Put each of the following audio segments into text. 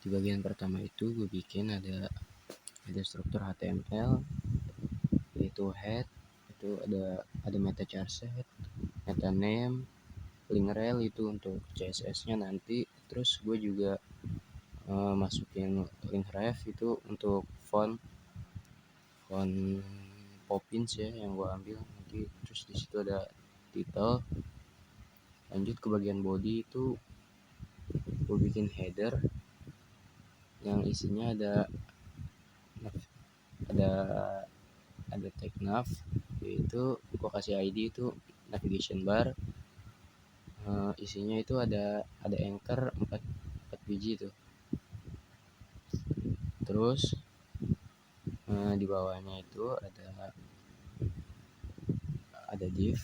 Di bagian pertama itu gue bikin ada struktur HTML, yaitu head, itu ada meta charset, meta name, link rel itu untuk CSS-nya nanti. Terus gue juga masukin link ref itu untuk font Poppins ya yang gue ambil nanti. Terus di situ ada title. Lanjut ke bagian body itu gue bikin header yang isinya ada ada tag nav, yaitu gue kasih ID itu navigation bar. Isinya itu ada anchor 4 biji tuh. Terus di bawahnya itu ada div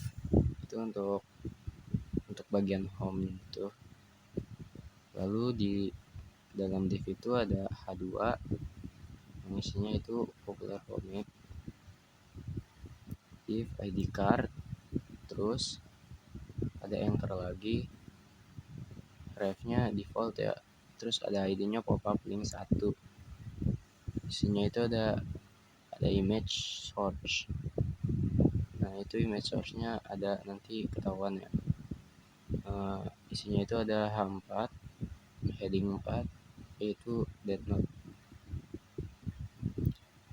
itu untuk bagian home itu. Lalu di dalam div itu ada H2 yang isinya itu popular comic, div ID card. Terus ada anchor lagi, refnya default ya. Terus ada ID-nya pop up link 1. Isinya itu ada image source. Nah itu image source-nya ada, nanti ketahuan ya. Isinya itu ada H4, heading 4, yaitu Death Note.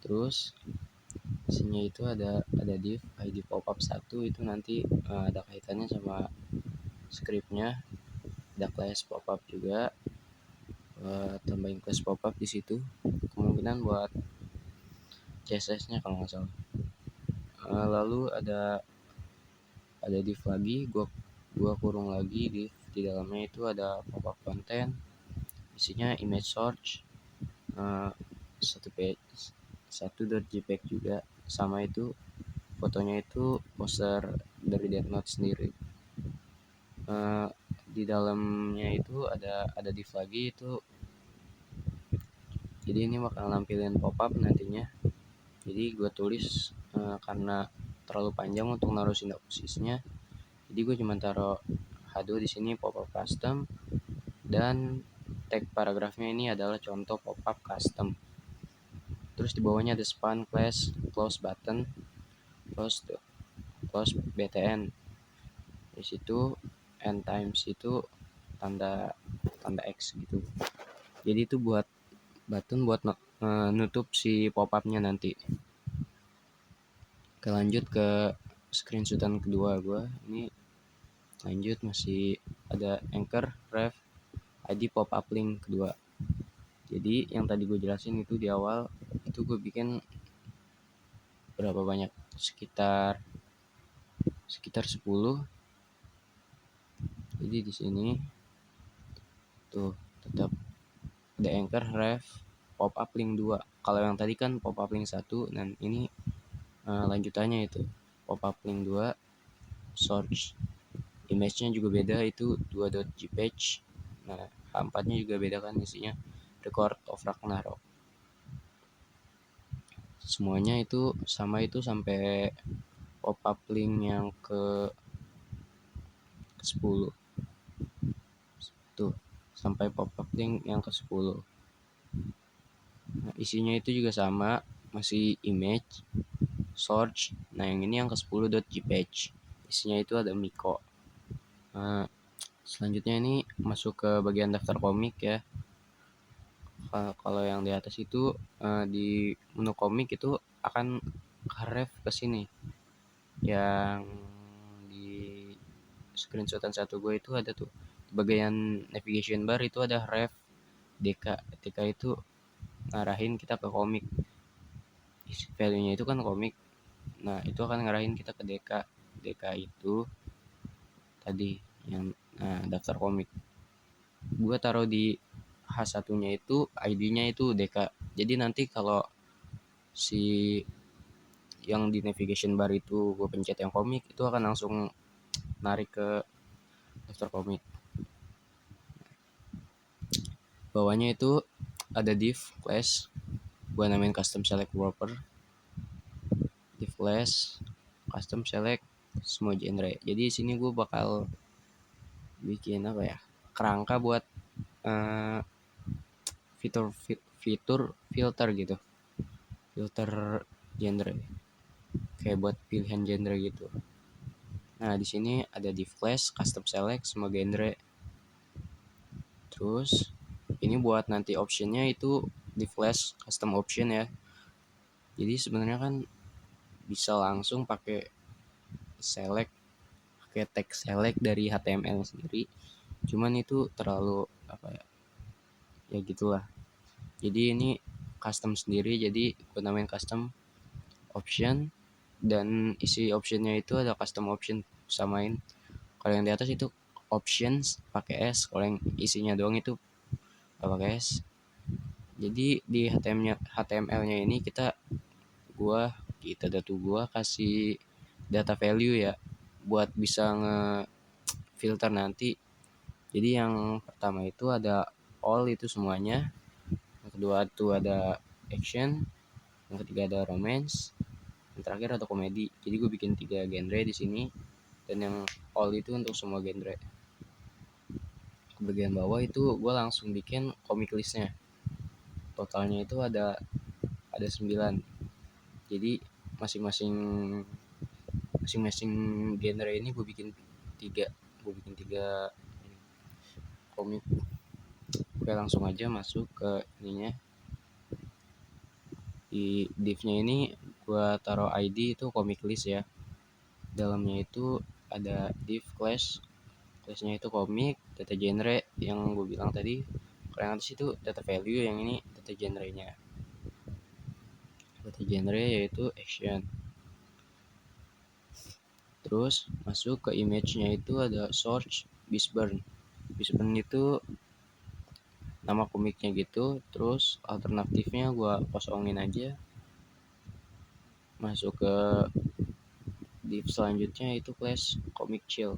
Terus isinya itu ada div ID pop-up 1, itu nanti ada kaitannya sama scriptnya. Ada class pop-up juga, tambahin class pop-up di situ, kemungkinan buat CSS-nya kalau nggak salah. Lalu ada div lagi, gua kurung lagi div. Di dalamnya itu ada pop-up content, isinya image source, satu.jpg juga, sama itu fotonya itu poster dari Death Note sendiri. Di dalamnya itu ada div lagi itu, jadi ini bakal nampilin pop-up nantinya. Jadi gue tulis karena terlalu panjang untuk naruh sintaksisnya, jadi gue cuma taruh H2 di sini, pop-up custom, dan tag paragrafnya ini adalah contoh pop-up custom. Terus di bawahnya ada span class close button, close btn. Di situ end times itu tanda X gitu. Jadi itu buat button buat nutup si pop-upnya nanti. Oke, lanjut ke screenshotan kedua gue. Ini lanjut masih ada anchor, ref, ID pop-up link kedua. Jadi yang tadi gue jelasin itu di awal, itu gue bikin berapa banyak, sekitar 10. Jadi di sini tuh tetap ada anchor, ref, pop-up link 2. Kalau yang tadi kan pop-up link 1, dan ini lanjutannya itu pop-up link 2, source. Image-nya juga beda, itu 2.jpg. Nah, H4-nya juga beda kan, isinya record of Ragnarok. Semuanya itu sama, itu sampai pop-up link yang ke 10. Tuh, sampai pop-up link yang ke 10. Nah, isinya itu juga sama, masih image, source. Nah, yang ini yang ke 10.jpg. Isinya itu ada Miko. Selanjutnya ini masuk ke bagian daftar komik ya. Kalau yang di atas itu di menu komik itu akan ref ke sini. Yang di screenshotan satu gue itu ada tuh di bagian navigation bar itu ada ref DK. DK itu ngarahin kita ke komik. Value-nya itu kan komik. Nah, itu akan ngarahin kita ke DK. DK itu tadi yang daftar komik. Gue taruh di H1-nya itu ID-nya itu DK. Jadi nanti kalau si yang di navigation bar itu gue pencet yang komik, itu akan langsung narik ke daftar komik. Bawahnya itu ada div class, gue namain custom select wrapper. Div class custom select semua genre. Jadi di sini gue bakal bikin apa ya, kerangka buat fitur filter gitu, filter genre kayak buat pilihan genre gitu. Nah di sini ada div class, custom select, semua genre. Terus ini buat nanti optionnya itu div class custom option ya. Jadi sebenarnya kan bisa langsung pakai select, pakai tag select dari HTML sendiri. Cuman itu terlalu apa ya? Ya gitulah. Jadi ini custom sendiri, jadi gue namain custom option, dan isi optionnya itu ada custom option, samain. Kalau yang di atas itu options pakai S, kalau yang isinya doang itu gak pakai S. Jadi di HTML-nya ini kita datu gua kasih data value ya, buat bisa nge-filter nanti. Jadi yang pertama itu ada all, itu semuanya. Yang kedua itu ada action, yang ketiga ada romance, yang terakhir ada komedi. Jadi gue bikin 3 genre di sini, dan yang all itu untuk semua genre. Ke bagian bawah itu gue langsung bikin comic listnya. Totalnya itu ada 9. Jadi masing-masing masing-masing genre ini gue bikin 3. Gue bikin 3 komik. Oke, langsung aja masuk ke ininya. Di div-nya ini gue taruh ID itu comic list ya. Dalamnya itu ada div class, classnya itu komik, data genre yang gue bilang tadi. Kalau yang atas itu data value, yang ini data genre-nya. Data genre yaitu action. Terus masuk ke image-nya itu ada search Bisburn. Bisburn itu nama komiknya gitu. Terus alternatifnya gue kosongin aja. Masuk ke div selanjutnya itu class comic chill.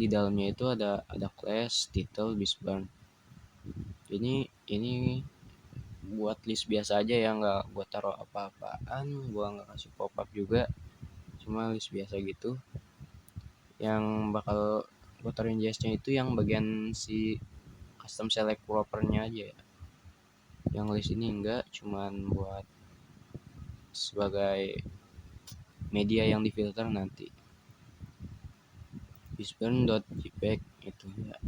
Di dalamnya itu ada class title Bisburn. Ini buat list biasa aja ya, nggak buat taruh apa-apaan. Gua nggak kasih pop up juga, cuma list biasa gitu. Yang bakal gue taruhin JS-nya itu yang bagian si custom select propernya aja ya. Yang list ini enggak, cuman buat sebagai media yang difilter nanti. Bisburn.jpg itu ya.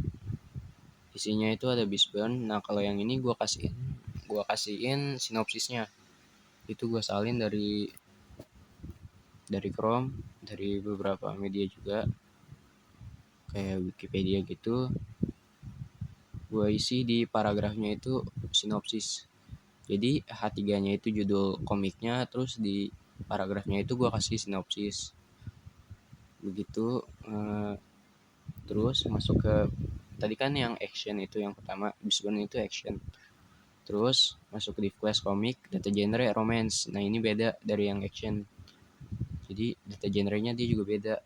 Isinya itu ada Bisburn. Nah kalau yang ini gue kasihin sinopsisnya. Itu gue salin dari Chrome, dari beberapa media juga kayak Wikipedia gitu. Gue isi di paragrafnya itu sinopsis. Jadi H3-nya itu judul komiknya, terus di paragrafnya itu gue kasih sinopsis. Begitu. Terus masuk ke tadi kan yang action itu yang pertama, Bisburn itu action. Terus masuk ke div class komik, data genre romance. Nah ini beda dari yang action. Jadi data genre-nya dia juga beda.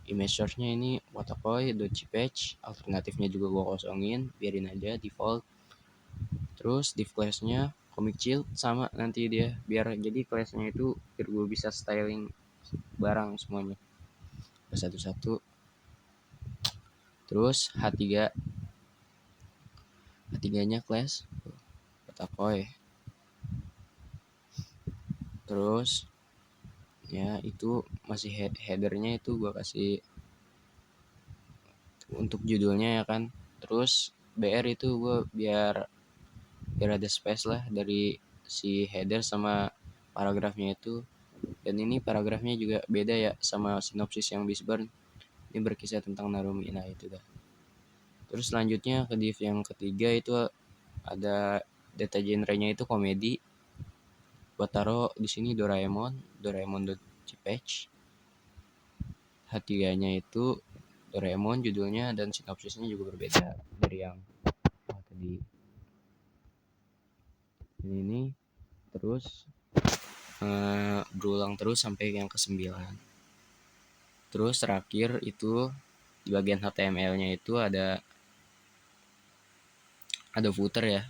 Image source-nya ini waterkoi.jpg, alternatifnya juga gue kosongin, biarin aja default. Terus div class-nya comic chill sama nanti dia, biar jadi class-nya itu biar gue bisa styling barang semuanya satu-satu. Terus H3-nya class waterkoi. Terus ya itu masih headernya itu gue kasih untuk judulnya ya kan. Terus BR itu gue biar ada space lah dari si header sama paragrafnya itu. Dan ini paragrafnya juga beda ya sama sinopsis yang Bisburn. Ini berkisah tentang Narumi. Nah itu dah. Terus selanjutnya ke div yang ketiga itu ada data genre-nya itu komedi. Buat taruh di sini Doraemon.jpg. H3-nya itu Doraemon judulnya, dan sinopsisnya juga berbeda dari yang tadi. Ini terus berulang terus sampai yang ke-9. Terus terakhir itu di bagian HTML-nya itu ada footer ya.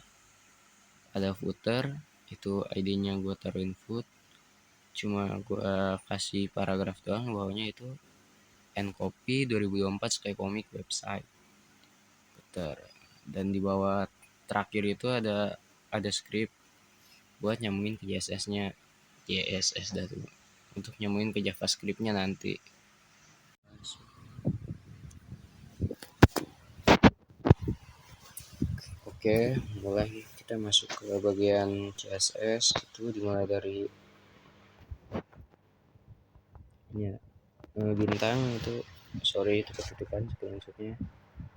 Ada footer, itu ID-nya gue taruhin foot. Cuma gue kasih paragraf doang, bawahnya itu and copy 2024 Sky Comic website. filter, dan di bawah terakhir itu ada script buat nyambungin ke CSS dah tuh, untuk nyambungin ke JavaScript-nya nanti. Oke, mulai kita masuk ke bagian CSS. Itu dimulai dari ya, bintang itu, sorry itu ketutupan screenshotnya.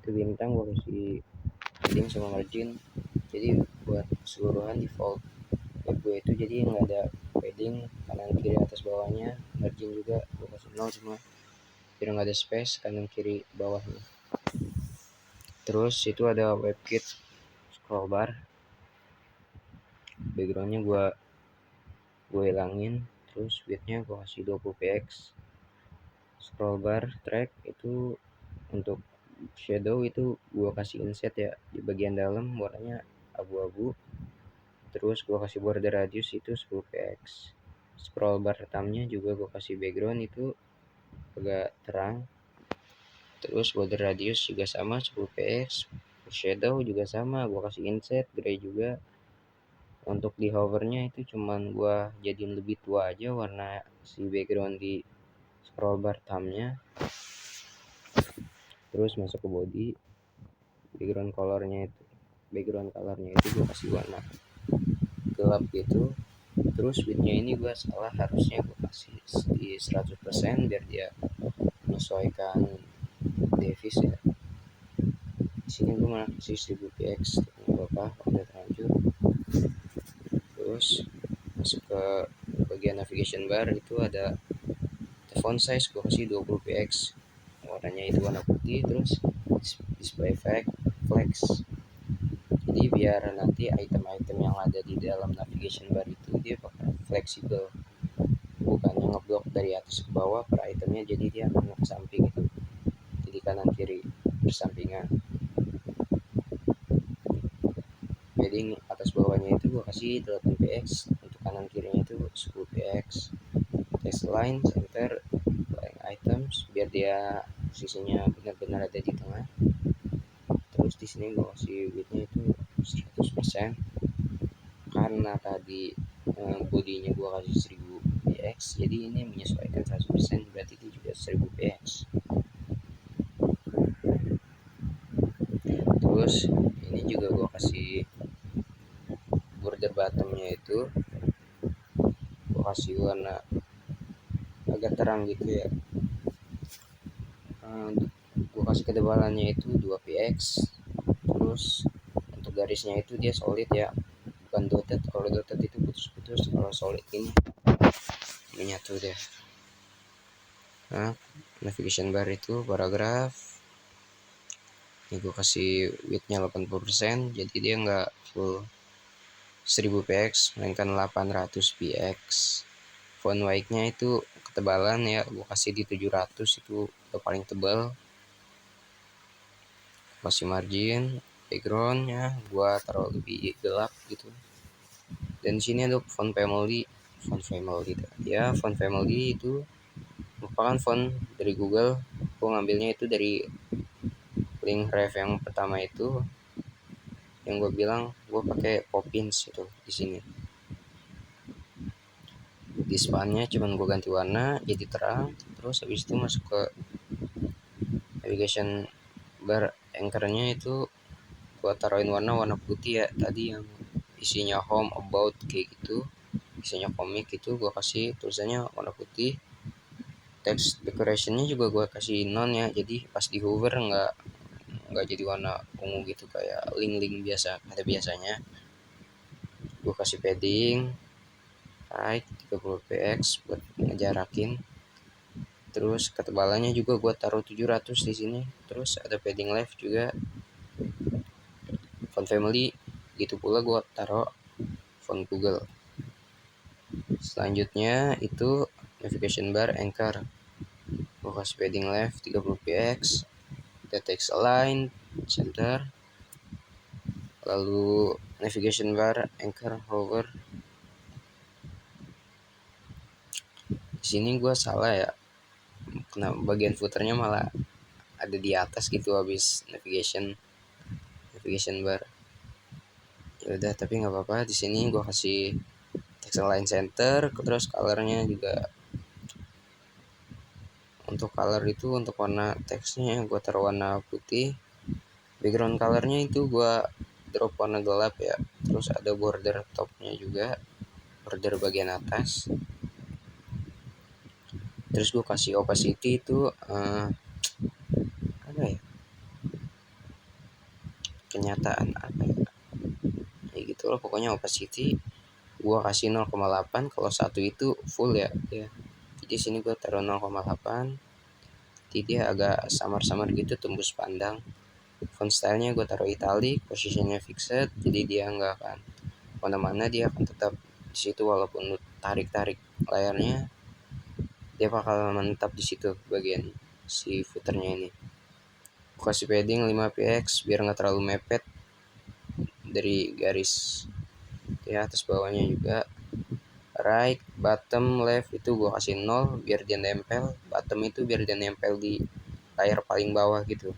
Itu bintang gua kasih heading sama margin, jadi buat keseluruhan default web gue itu jadi nggak ada padding kanan kiri atas bawahnya. Margin juga gua kasih 0 semua biar nggak ada space kanan kiri bawahnya. Terus itu ada WebKit scroll bar, backgroundnya gue hilangin. Terus widthnya gue kasih 20 px. Scroll bar track itu untuk shadow itu gue kasih inset ya di bagian dalam, warnanya abu-abu. Terus gue kasih border radius itu 10 px. Scroll bar thumbnya juga gue kasih background itu agak terang. Terus border radius juga sama 10 px. Shadow juga sama, gue kasih inset gray juga. Untuk di hovernya itu cuman gue jadiin lebih tua aja warna si background di scroll bar thumbnya. Terus masuk ke body, background colornya itu gue kasih warna gelap gitu. Terus widthnya ini gue salah, harusnya gue kasih di 100% biar dia menyesuaikan device ya. Di sini gue malah kasih 1000 px, nggak apa-apa udah terlanjur. Terus masuk ke bagian navigation bar, itu ada font size gue kasih 20 px, warnanya itu warna putih. Terus display flex, jadi biar nanti item-item yang ada di dalam navigation bar itu dia bakal fleksibel, bukannya ngeblok dari atas ke bawah per itemnya, jadi dia akan ke samping gitu, jadi kanan kiri bersampingan. Jadi atas bawahnya itu gue kasih 8 px, untuk kanan kirinya itu 10 px. Text line center line items biar dia posisinya benar-benar ada di tengah. Terus di sini gue kasih widthnya itu 100%, karena tadi bodinya gue kasih 1000 px, jadi ini menyesuaikan 100%, berarti itu juga 1000 px. Terus ini juga gue kasih border bottomnya itu gue kasih warna agak terang gitu ya. Gue kasih ketebalannya itu 2 px. Terus untuk garisnya itu dia solid ya, bukan dotted. Kalau dotted itu putus-putus, kalau solid ini menyatu deh. Nah, navigation bar itu paragraf ini gue kasih widthnya 80%, jadi dia nggak full 1000 px melainkan 800 px. Font weight-nya itu ketebalan ya, gue kasih di 700, itu udah paling tebal. Kasih margin, backgroundnya gue taruh lebih gelap gitu. Dan di sini ada font family ya. Font family itu merupakan font dari Google. Gue ngambilnya itu dari link ref yang pertama itu, yang gue bilang gue pakai Poppins itu di sini. Di spannya cuman gue ganti warna jadi terang. Terus habis itu masuk ke navigation bar anchornya itu gue taruhin warna putih ya, tadi yang isinya home, about kayak gitu, isinya komik itu gue kasih tulisannya warna putih. Text decorationnya juga gue kasih non ya, jadi pas di hover nggak jadi warna ungu gitu kayak link-link biasa ada biasanya. Gue kasih padding right 30 px buat ngejarakin. Terus ketebalannya juga gue taruh 700 di sini. Terus ada padding left juga. Font family gitu pula gue taruh font Google. Selanjutnya itu navigation bar anchor, gue kasih padding left 30 px. Ada text align center, lalu navigation bar anchor hover. Di sini gue salah ya, kena bagian footernya malah ada di atas gitu habis navigation. navigation bar. Ya udah, tapi nggak apa-apa, di sini gue kasih text align center. Terus colornya juga, untuk color itu untuk warna teksnya gue taruh warna putih. Background colornya itu gue drop warna gelap ya. Terus ada border topnya juga, border bagian atas. Terus gue kasih opacity itu apa ya, kenyataan apa ya gitu loh. Pokoknya opacity gue kasih 0,8. Kalau 1 itu full ya. Jadi sini gue taruh 0,8. Jadi dia agak samar-samar gitu, tembus pandang. Font stylenya gue taruh italic, positionnya fixed, jadi dia nggak akan mana-mana, dia akan tetap di situ walaupun lu tarik-tarik layarnya, dia bakal menetap di situ bagian si footernya ini. Gue kasih padding 5px biar nggak terlalu mepet dari garis ya, atas bawahnya juga. Right, bottom, left itu gue kasih 0 biar dia nempel. Bottom itu biar dia nempel di layar paling bawah gitu.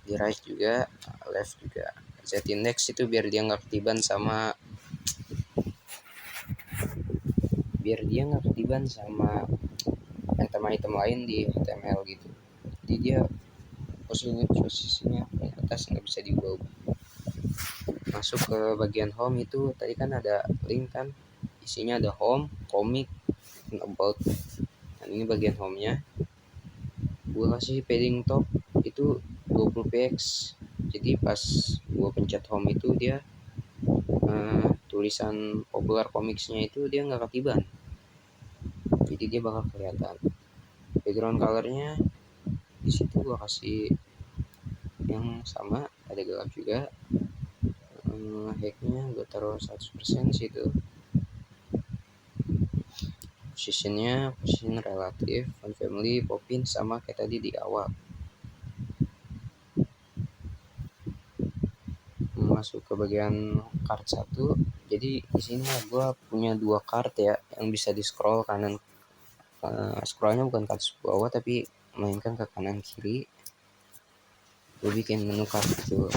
Di right juga, left juga. Z index itu biar dia nggak ketiban sama item-item lain di HTML gitu. Jadi dia posisinya atas nggak bisa diubah. Masuk ke bagian home itu tadi kan ada link kan, isinya ada home, comic, dan about. Dan ini bagian home-nya. Gue kasih padding top itu 20px. Jadi pas gue pencet home itu dia tulisan popular comicsnya itu dia nggak ketiban, jadi dia bakal kelihatan. Background colornya di situ gue kasih yang sama, ada gelap juga. Hacknya gue taruh 100% situ. Position relatif, font family, popin sama kayak tadi di awal. Masuk ke bagian card 1. Jadi di sini gue punya 2 card ya yang bisa di scroll kanan. Scrollnya bukan ke atas bawah tapi mainkan ke kanan kiri. Gue bikin menu card itu.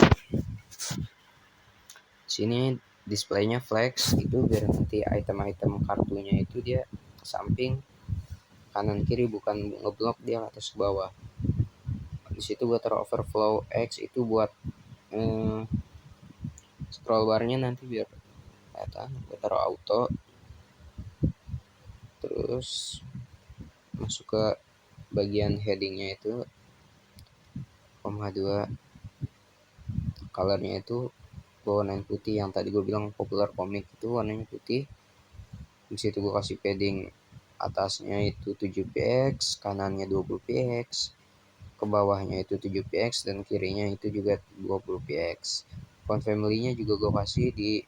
Sini displaynya flex itu biar nanti item-item kartunya itu dia ke samping kanan kiri, bukan ngeblok dia ke atas ke bawah. Di situ gue taruh overflow X itu buat scroll barnya nanti biar kelihatan. Gue taruh auto. Terus masuk ke bagian headingnya itu 2. Colornya itu warnanya putih, yang tadi gue bilang popular comic itu warnanya putih. Di situ gue kasih padding atasnya itu 7px, kanannya 20px, ke bawahnya itu 7px, dan kirinya itu juga 20px. Font family-nya juga gue kasih di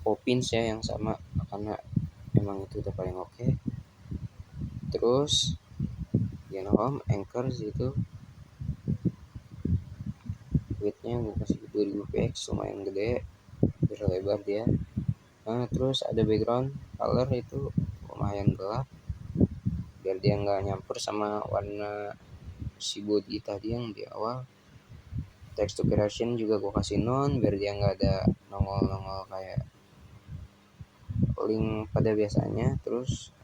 Poppins ya, yang sama karena emang itu udah paling oke. Terus home anchors itu width-nya gue kasih 2000px, lumayan gede biar lebar dia. Terus ada background color itu lumayan gelap biar dia nggak nyampur sama warna si body tadi yang di awal. Text to creation juga gue kasih non biar dia nggak ada nongol-nongol kayak link pada biasanya. Terus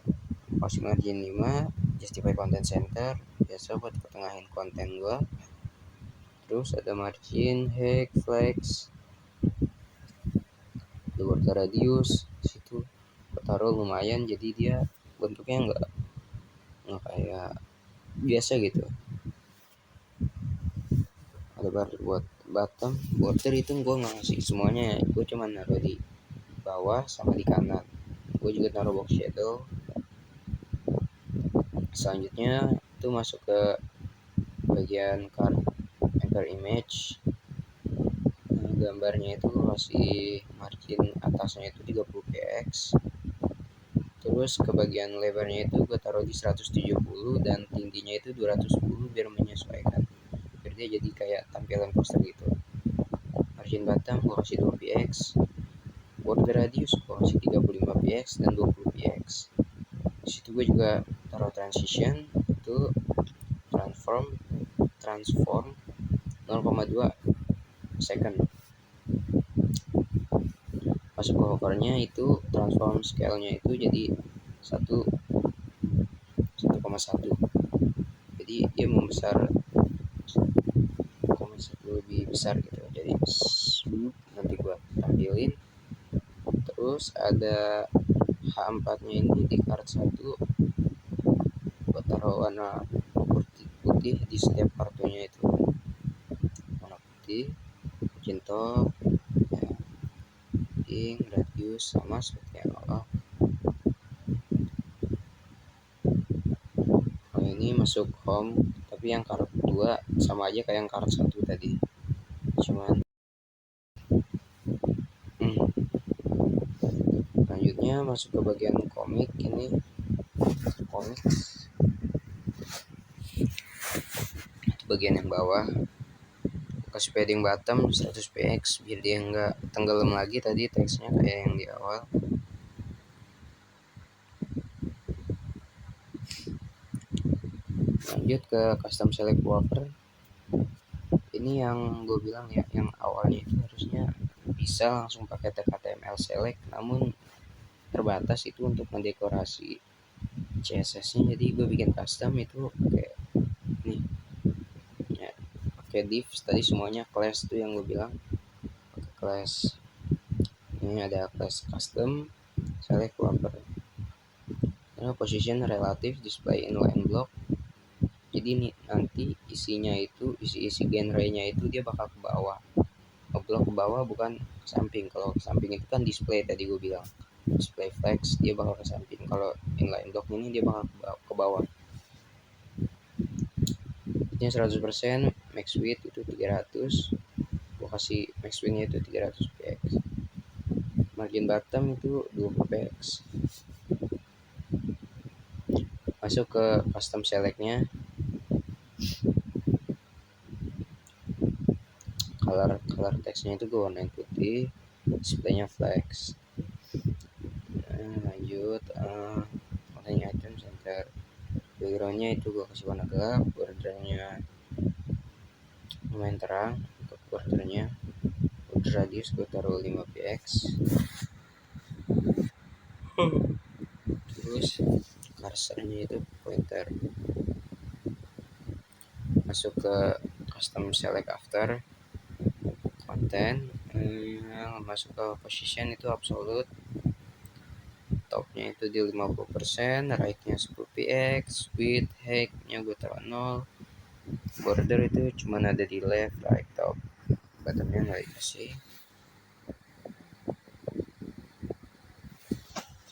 kasih margin 5, justify content center biasa buat ketengahin konten gue. Terus ada margin, hack, flex, border radius. Situ taruh lumayan, jadi dia bentuknya nggak kayak biasa gitu. Ada border buat bottom, border itu gue nggak ngasih semuanya, gue cuma naruh di bawah sama di kanan. Gue juga taruh box shadow. Selanjutnya itu masuk ke bagian card anchor image. Gambarnya itu masih margin atasnya itu 30px. Terus ke bagian lebarnya itu gue taruh di 170 dan tingginya itu 210 biar menyesuaikan, biar dia jadi kayak tampilan poster gitu. Margin bottom gue kasih 2px, border radius gue kasih 35px dan 20px. Di situ gue juga taruh transition itu transform 0,2 second. Masuk ke hovernya itu transform scale-nya itu jadi 1,1, jadi dia membesar 1,1 lebih besar gitu. Jadi nanti gua tampilin. Terus ada H4 nya ini di kart 1 gua taruh warna putih di setiap kartunya itu, warna putih, margin top ya, ink, radius sama seperti yang awal. Nah, ini masuk home, tapi yang kart 2 sama aja kayak yang kart 1 tadi, cuman selanjutnya masuk ke bagian komik. Ini komik bagian yang bawah kasih padding bottom 100 px biar dia nggak tenggelam lagi tadi teksnya kayak yang di awal. Lanjut ke custom select wrapper. Ini yang gue bilang ya, yang awalnya itu harusnya bisa langsung pakai html select, namun terbatas itu untuk mendekorasi CSS-nya, jadi gue bikin custom itu pakai nih ya, pakai div tadi semuanya class tuh yang gue bilang pakai class. Ini ada class custom select wrapper. Position relative display inline block, jadi ini nanti isinya itu isi genre-nya itu dia bakal ke bawah, ngeblok ke bawah bukan ke samping. Kalau ke samping itu kan display tadi gue bilang display flex, dia bakal ke samping. Kalau inline block ini dia bakal ke bawah. Ini 100%, max width itu 300, gue kasih max width-nya itu 300 px. Margin bottom itu 20 px. Masuk ke custom select-nya. Color teksnya itu gue warnain putih, displaynya flex. Lanjut warnanya item center, backgroundnya itu gue kasih warna gelap, bordernya lumayan terang. Untuk bordernya, border radius gue taruh 5 px. Terus cursornya itu pointer. Masuk ke custom select after content, masuk ke position itu absolute, topnya itu di 50%, right-nya 10 px, width height-nya gue taruh 0, border itu cuma ada di left, right, top, bottomnya nggak dikasih.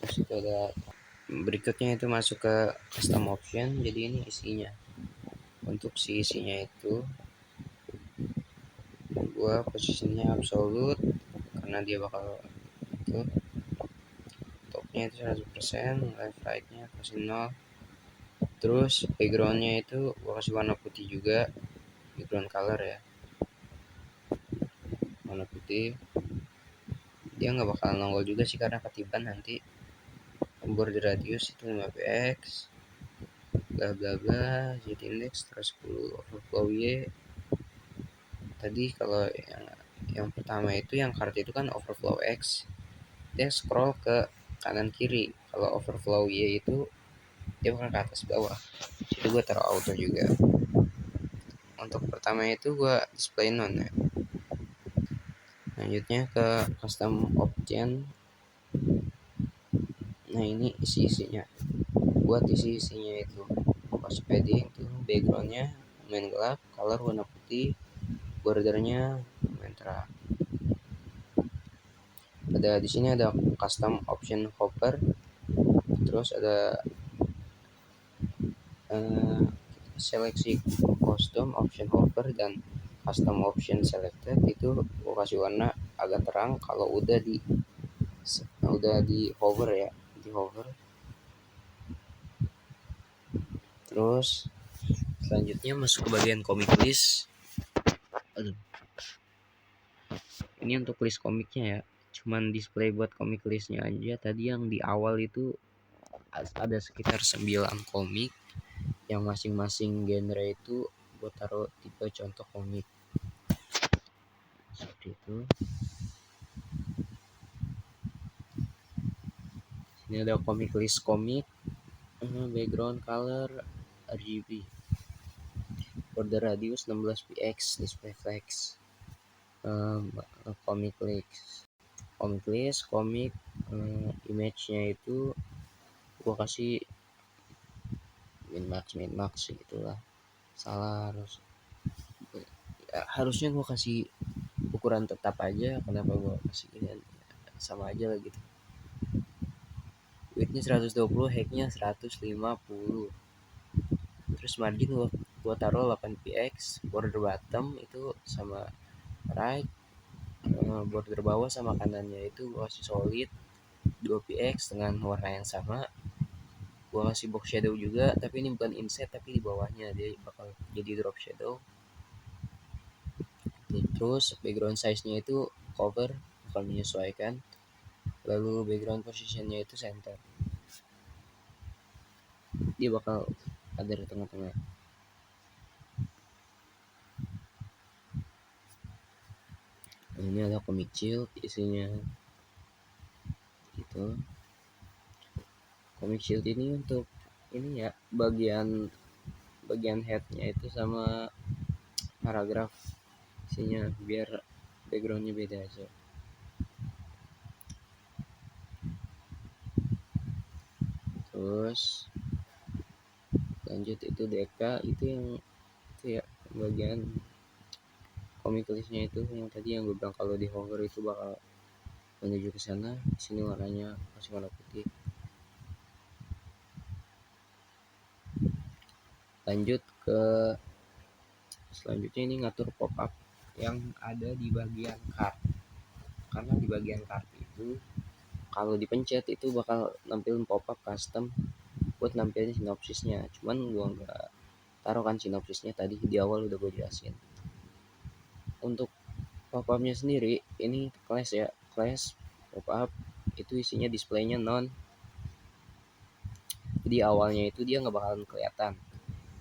Terus itu ada berikutnya itu masuk ke custom option. Jadi ini isinya, untuk si isinya itu gua posisinya absolute karena dia bakal itu, topnya itu 100%, left right-nya kasih 0. Terus background-nya itu gua kasih warna putih juga, background color ya, warna putih. Dia nggak bakal nongol juga sih karena ketiban nanti. Border radius itu 5 px, bla bla bla, z index terus 10, overflow y. Tadi kalau yang pertama itu yang card itu kan overflow x, dia scroll ke kanan kiri. Kalau overflow y itu dia bakal ke atas bawah, itu gue taruh auto juga. Untuk pertama itu gue display none ya. Lanjutnya ke custom option. Nah ini isi-isinya, buat isi-isinya itu pas padding itu backgroundnya main gelap, color warna putih, bordernya main terang. Ada di sini ada custom option hopper, terus ada seleksi custom option hopper dan custom option selected. Itu gue kasih warna agak terang kalau udah di hover ya, di hover. Terus selanjutnya masuk ke bagian comic list. Ini untuk list komiknya ya, cuman display buat comic listnya aja. Tadi yang di awal itu ada sekitar 9 komik yang masing-masing genre itu gue taruh tipe contoh komik. seperti itu. Ini ada comic list komik, background color RGB, border radius 16 px, display flex, comic list komik, image-nya itu gua kasih min max gitulah. Salah harusnya gua kasih ukuran tetap aja, kenapa gua kasih ini, sama aja lah gitu. Widthnya 120, height-nya 150. Terus margin gua taruh 8 px, border bottom itu sama right, border bawah sama kanannya itu gua kasih solid 2 px dengan warna yang sama. Gua kasih box shadow juga, tapi ini bukan inset, tapi di bawahnya dia bakal jadi drop shadow. Terus background size-nya itu cover, bakal menyesuaikan. Lalu background position-nya itu center, dia bakal ada di tengah-tengah. Ini ada comic shield, isinya itu. Comic shield ini untuk ini ya, bagian headnya itu sama paragraf isinya, biar backgroundnya beda aja. Terus lanjut itu deka, itu yang itu ya, bagian comic listnya itu yang tadi yang gue bilang kalau di hover itu bakal menuju ke sana. Di sini warnanya masih warna putih. Lanjut ke selanjutnya, ini ngatur pop up yang ada di bagian card. Karena di bagian card itu kalau dipencet itu bakal nampilin pop up custom buat nampilin sinopsisnya. Cuman gua nggak taruh kan sinopsisnya, tadi di awal udah gue jelasin. Untuk pop upnya sendiri ini class ya, class pop up itu isinya displaynya non. Jadi awalnya itu dia nggak bakalan kelihatan,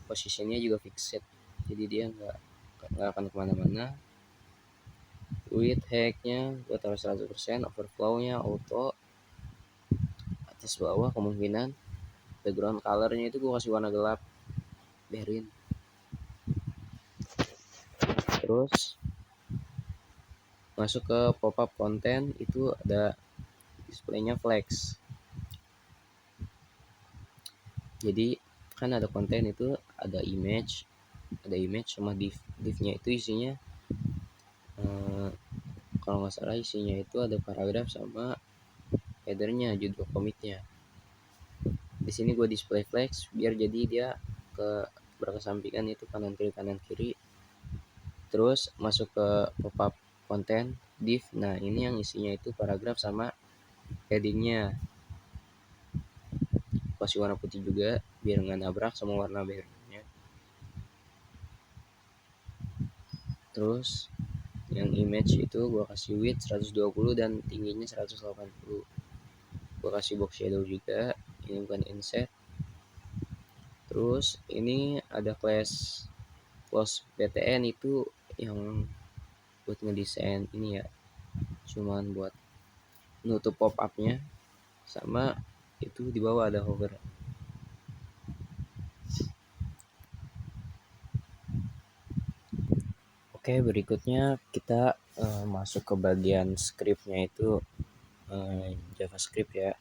posisinya juga fixed, jadi dia nggak akan kemana-mana. Width height-nya gue taruh 100%, overflow-nya auto, atas bawah kemungkinan. Background color-nya itu gue kasih warna gelap, biarin. Terus masuk ke pop up content, itu ada displaynya flex. Jadi kan ada konten itu ada image sama div-nya itu isinya kalau nggak salah isinya itu ada paragraf sama headernya, judul komiknya. Di sini gue display flex biar jadi dia ke berkesampingan, itu kanan kiri. Terus masuk ke pop up konten div, nah ini yang isinya itu paragraf sama headingnya, kasih warna putih juga biar nggak nabrak sama warna backgroundnya. Terus yang image itu gue kasih width 120 dan tingginya 180. Gue kasih box shadow juga, ini bukan inset. Terus ini ada close btn, itu yang buat ngedesain ini ya, cuman buat nutup pop upnya. Sama itu di bawah ada hover. Oke, berikutnya kita masuk ke bagian scriptnya itu JavaScript ya.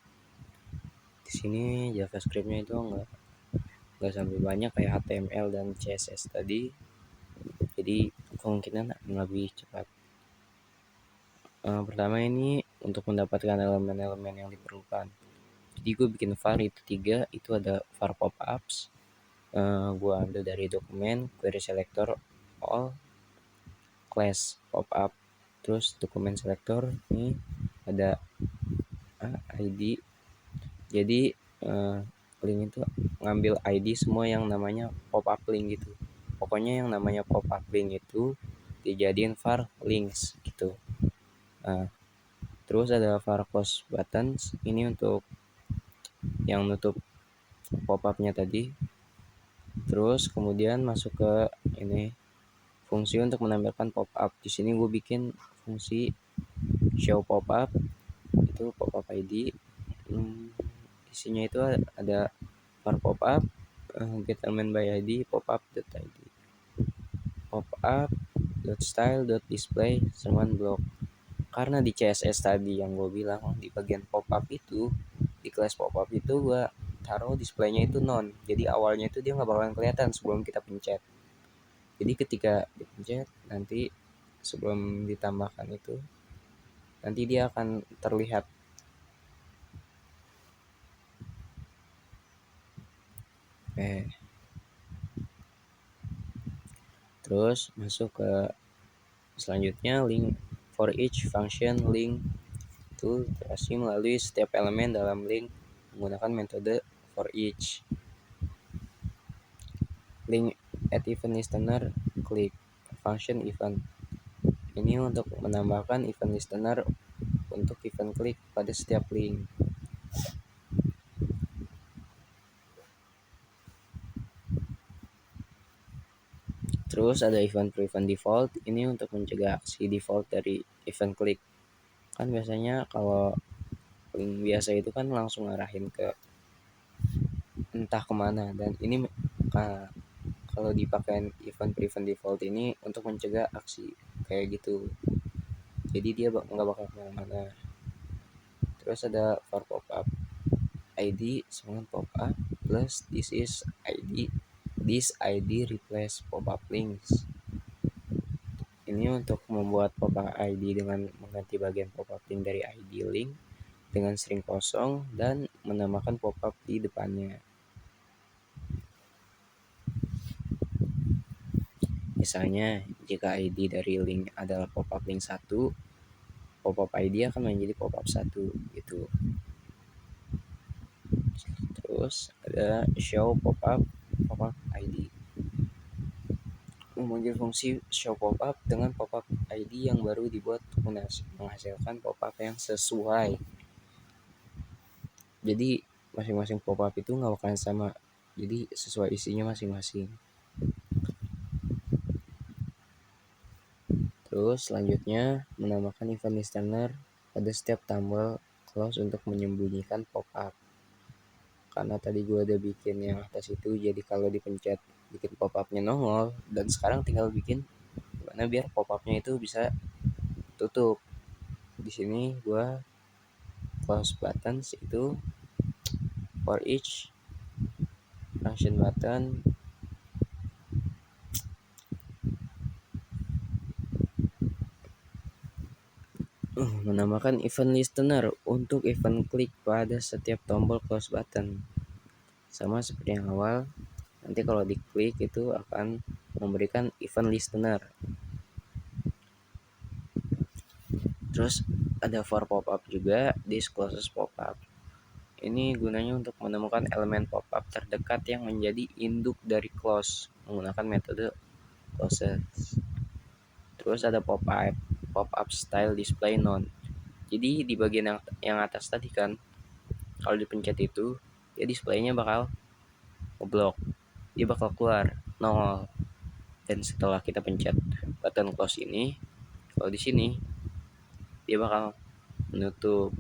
Di sini JavaScriptnya itu nggak sampai banyak kayak HTML dan CSS tadi, jadi kemungkinan akan lebih cepat. Pertama ini untuk mendapatkan elemen-elemen yang diperlukan. Jadi gue bikin var itu 3, itu ada var pop ups. Gue ambil dari dokumen query selector all class pop up. Terus dokumen selector ini ada ID. Jadi link itu ngambil ID semua yang namanya pop up link gitu. Pokoknya yang namanya pop up link itu dijadiin var links gitu. Terus ada var close buttons, ini untuk yang nutup pop upnya tadi. Terus kemudian masuk ke ini fungsi untuk menampilkan pop up. Di sini gue bikin fungsi show pop up, itu pop up ID. Isinya itu ada var pop up, get element by ID, pop up.id, pop up style display semuanya block. Karena di CSS tadi yang gue bilang di bagian pop up itu, di kelas pop up itu gue taruh displaynya itu non, jadi awalnya itu dia nggak bakalan kelihatan sebelum kita pencet. Jadi ketika dipencet nanti sebelum ditambahkan itu nanti dia akan terlihat. Terus masuk ke selanjutnya, link for each function. Link itu operasi melalui setiap elemen dalam link menggunakan metode for each. Link at event listener, klik function event. Ini untuk menambahkan event listener untuk event klik pada setiap link. Terus ada event prevent default, ini untuk mencegah aksi default dari event klik. Kan biasanya kalau link biasa itu kan langsung ngarahin ke entah kemana, dan ini kalau dipakai event prevent default ini untuk mencegah aksi kayak gitu, jadi dia nggak bakal kemana-mana. Terus ada var pop up ID dengan pop up plus this ID replace pop up links. Ini untuk membuat pop up ID dengan mengganti bagian pop up link dari ID link dengan string kosong dan menambahkan pop up di depannya. Misalnya jika ID dari link adalah pop up link 1, pop up ID akan menjadi pop up 1 gitu. Terus ada show pop up ID, memanggil fungsi show pop up dengan pop up ID yang baru dibuat menghasilkan pop up yang sesuai. Jadi masing-masing pop up itu nggak bakalan sama, jadi sesuai isinya masing-masing. Terus selanjutnya menambahkan event listener pada setiap tombol close untuk menyembunyikan pop up. Karena tadi gue udah bikin yang atas itu, jadi kalau dipencet bikin pop upnya nongol, dan sekarang tinggal bikin gimana biar pop upnya itu bisa tutup. Di sini gue close buttons itu for each function button menambahkan event listener untuk event klik pada setiap tombol close button. Sama seperti yang awal, nanti kalau diklik itu akan memberikan event listener. Terus ada for pop up juga, this closes pop up. Ini gunanya untuk menemukan elemen pop up terdekat yang menjadi induk dari close menggunakan metode closes. Terus ada pop up style display non. Jadi di bagian yang atas tadi kan, kalau dipencet itu ya displaynya bakal ngeblok, dia bakal keluar nol. Dan setelah kita pencet button close ini, kalau di sini dia bakal menutup.